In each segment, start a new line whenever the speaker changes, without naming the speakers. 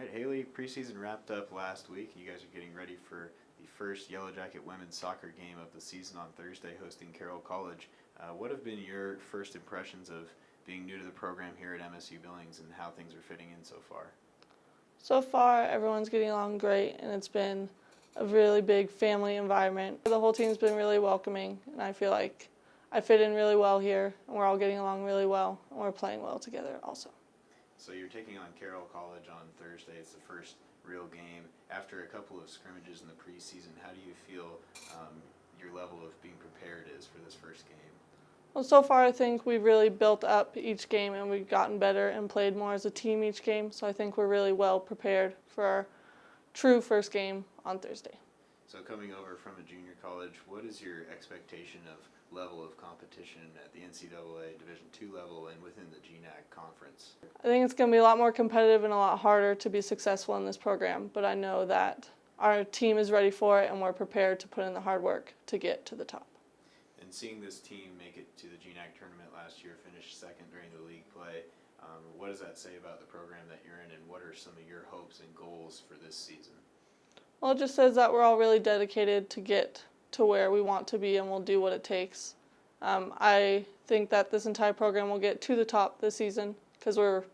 All right, Hayley, preseason wrapped up last week. You guys are getting ready for the first Yellowjacket women's soccer game of the season on Thursday, hosting Carroll College. What have been your first impressions of being new to the program here at MSU Billings and how things are fitting in so far?
So far, everyone's getting along great, and it's been a really big family environment. The whole team's been really welcoming, and I feel like I fit in really well here, and we're all getting along really well, and we're playing well together also.
So you're taking on Carroll College on Thursday. It's the first real game. After a couple of scrimmages in the preseason, how do you feel your level of being prepared is for this first game?
Well, so far I think we've really built up each game and we've gotten better and played more as a team each game, so I think we're really well prepared for our true first game on Thursday.
So coming over from a junior college, what is your expectation of level of competition at the NCAA Division II level and within the GNAC conference?
I think it's going to be a lot more competitive and a lot harder to be successful in this program, but I know that our team is ready for it and we're prepared to put in the hard work to get to the top.
And seeing this team make it to the GNAC tournament last year, finish second during the league play, what does that say about the program that you're in, and what are some of your hopes and goals for this season?
Well, it just says that we're all really dedicated to get to where we want to be, and we'll do what it takes. I think that this entire program will get to the top this season because we're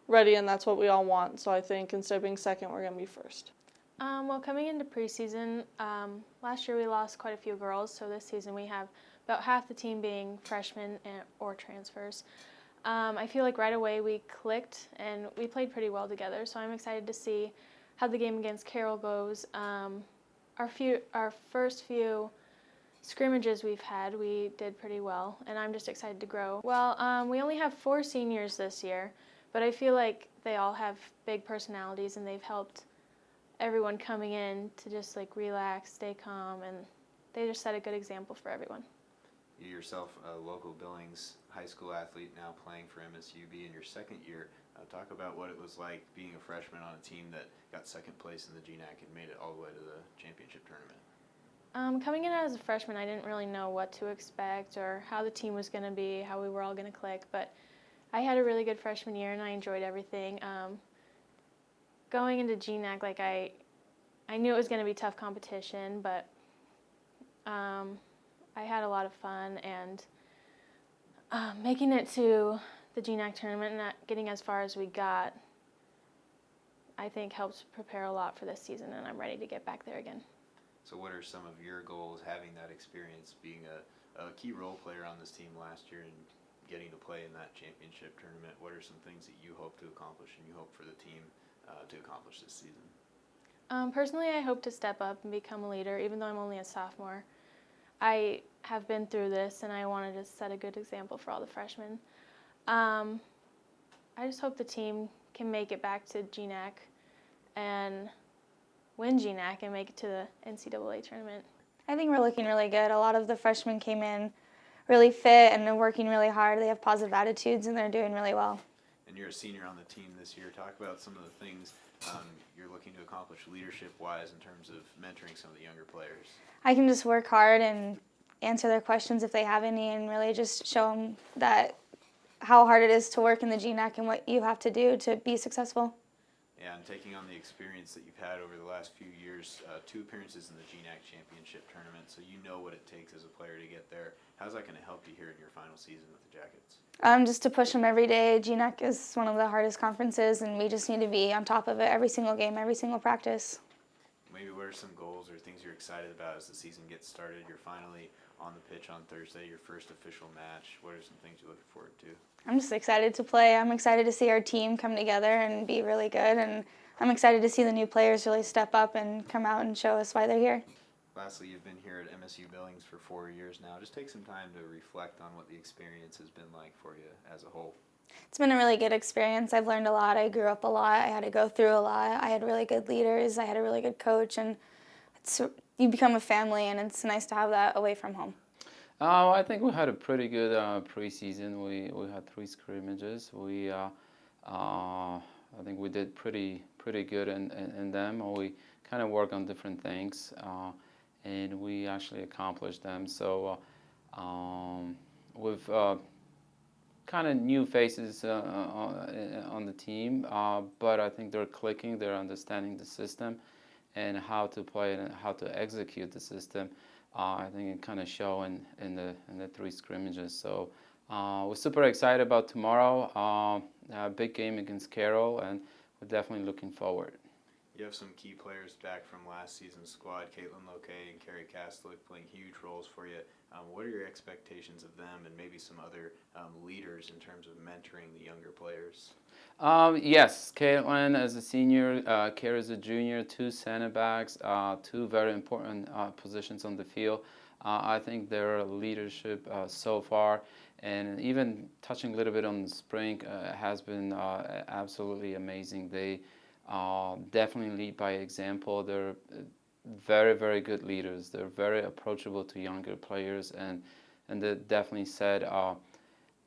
ready, and that's what we all want. So I think instead of being second, we're going to be first.
Well, coming into preseason, last year we lost quite a few girls, so this season we have about half the team being freshmen or transfers. I feel like right away we clicked and we played pretty well together, so I'm excited to see how the game against Carroll goes. Our first few scrimmages we've had, we did pretty well, and I'm just excited to grow. Well, we only have 4 seniors this year, but I feel like they all have big personalities and they've helped everyone coming in to just like relax, stay calm, and they just set a good example for everyone.
You yourself, a local Billings high school athlete, now playing for MSUB in your second year. Talk about what it was like being a freshman on a team that got second place in the GNAC and made it all the way to the championship tournament.
Coming in as a freshman, I didn't really know what to expect or how the team was going to be, how we were all going to click, but I had a really good freshman year and I enjoyed everything. Going into GNAC, like I knew it was going to be tough competition, but I had a lot of fun, and making it to the GNAC tournament and not getting as far as we got, I think helps prepare a lot for this season, and I'm ready to get back there again.
So what are some of your goals having that experience, being a key role player on this team last year and getting to play in that championship tournament? What are some things that you hope to accomplish and you hope for the team to accomplish this season?
Personally, I hope to step up and become a leader, even though I'm only a sophomore. I have been through this, and I want to just set a good example for all the freshmen. I just hope the team can make it back to GNAC and win GNAC and make it to the NCAA tournament.
I think we're looking really good. A lot of the freshmen came in really fit and they're working really hard. They have positive attitudes and they're doing really well.
And you're a senior on the team this year. Talk about some of the things you're looking to accomplish leadership-wise in terms of mentoring some of the younger players.
I can just work hard and answer their questions if they have any, and really just show them that how hard it is to work in the GNAC and what you have to do to be successful.
Yeah, and taking on the experience that you've had over the last few years, 2 appearances in the GNAC championship tournament, so you know what it takes as a player to get there. How's that going to help you here in your final season with the Jackets?
Just to push them every day. GNAC is one of the hardest conferences, and we just need to be on top of it every single game, every single practice.
Maybe what are some goals or things you're excited about as the season gets started? You're finally on the pitch on Thursday, your first official match. What are some things you're looking forward to?
I'm just excited to play. I'm excited to see our team come together and be really good, and I'm excited to see the new players really step up and come out and show us why they're here.
Lastly, you've been here at MSU Billings for 4 years now. Just take some time to reflect on what the experience has been like for you as a whole.
It's been a really good experience. I've learned a lot. I grew up a lot. I had to go through a lot. I had really good leaders. I had a really good coach, and you become a family, and it's nice to have that away from home.
I think we had a pretty good preseason. We had 3 scrimmages. I think we did pretty good in them. We kind of work on different things, and we actually accomplished them. So we've kind of new faces on the team, but I think they're clicking, they're understanding the system and how to play it and how to execute the system. I think it kind of show in the 3 scrimmages. So we're super excited about tomorrow. A big game against Carroll, and we're definitely looking forward.
You have some key players back from last season's squad, Caitlin Lokay and Carrie Castlick, playing huge roles for you. What are your expectations of them and maybe some other leaders in terms of mentoring the younger players?
Yes, Caitlin as a senior, Carrie as a junior, 2 center backs, 2 very important positions on the field. I think their leadership so far, and even touching a little bit on the spring, has been absolutely amazing. They definitely lead by example. They're very, very good leaders. They're very approachable to younger players, and they definitely set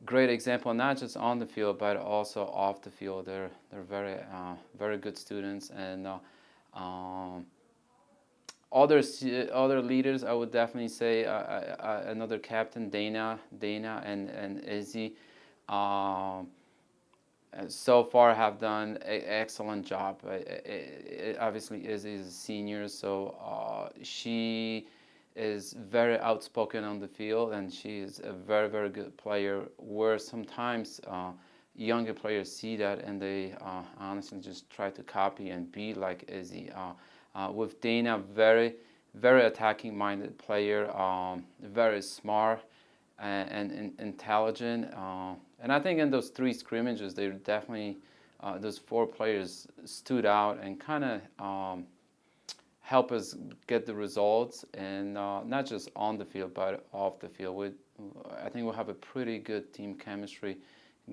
great example, not just on the field but also off the field. They're very very good students, and other leaders, I would definitely say another captain, Dana and Izzy. So far have done an excellent job. Obviously Izzy is a senior, so she is very outspoken on the field, and she is a very, very good player, where sometimes younger players see that and they honestly just try to copy and be like Izzy. With Dana, very, very attacking minded player, very smart and intelligent. And I think in those 3 scrimmages, they definitely, those 4 players stood out and kind of help us get the results, and not just on the field but off the field. I think we'll have a pretty good team chemistry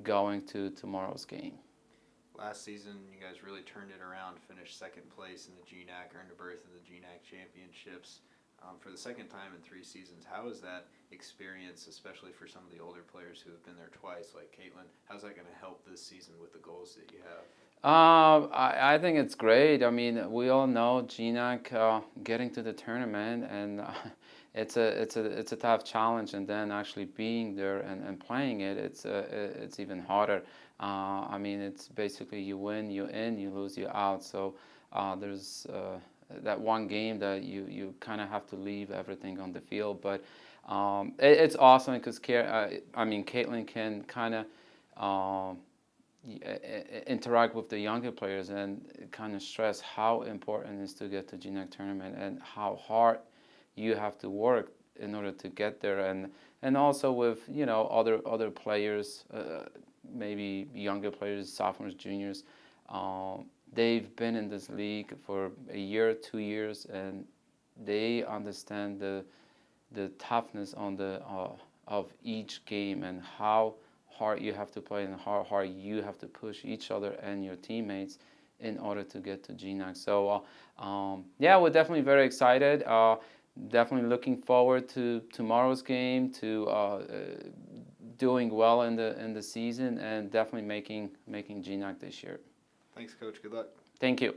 going to tomorrow's game.
Last season, you guys really turned it around, finished 2nd place in the GNAC, earned a berth in the GNAC championships. For the 2nd time in 3 seasons, how is that experience, especially for some of the older players who have been there twice, like Caitlin, how's that going to help this season with the goals that you have?
I think it's great. I mean, we all know GNAC getting to the tournament, and it's a tough challenge, and then actually being there and playing it, it's even harder. I mean, it's basically you win, you in, you lose, you out. So there's that one game that you kind of have to leave everything on the field. But it's awesome because Caitlin can kind of interact with the younger players and kind of stress how important it is to get to GNAC tournament and how hard you have to work in order to get there, and also with other players, maybe younger players, sophomores, juniors. They've been in this league for a year, 2 years, and they understand the toughness on of each game and how hard you have to play and how hard you have to push each other and your teammates in order to get to GNAC. So yeah, we're definitely very excited. Definitely looking forward to tomorrow's game, to doing well in the season, and definitely making GNAC this year.
Thanks, Coach. Good luck.
Thank you.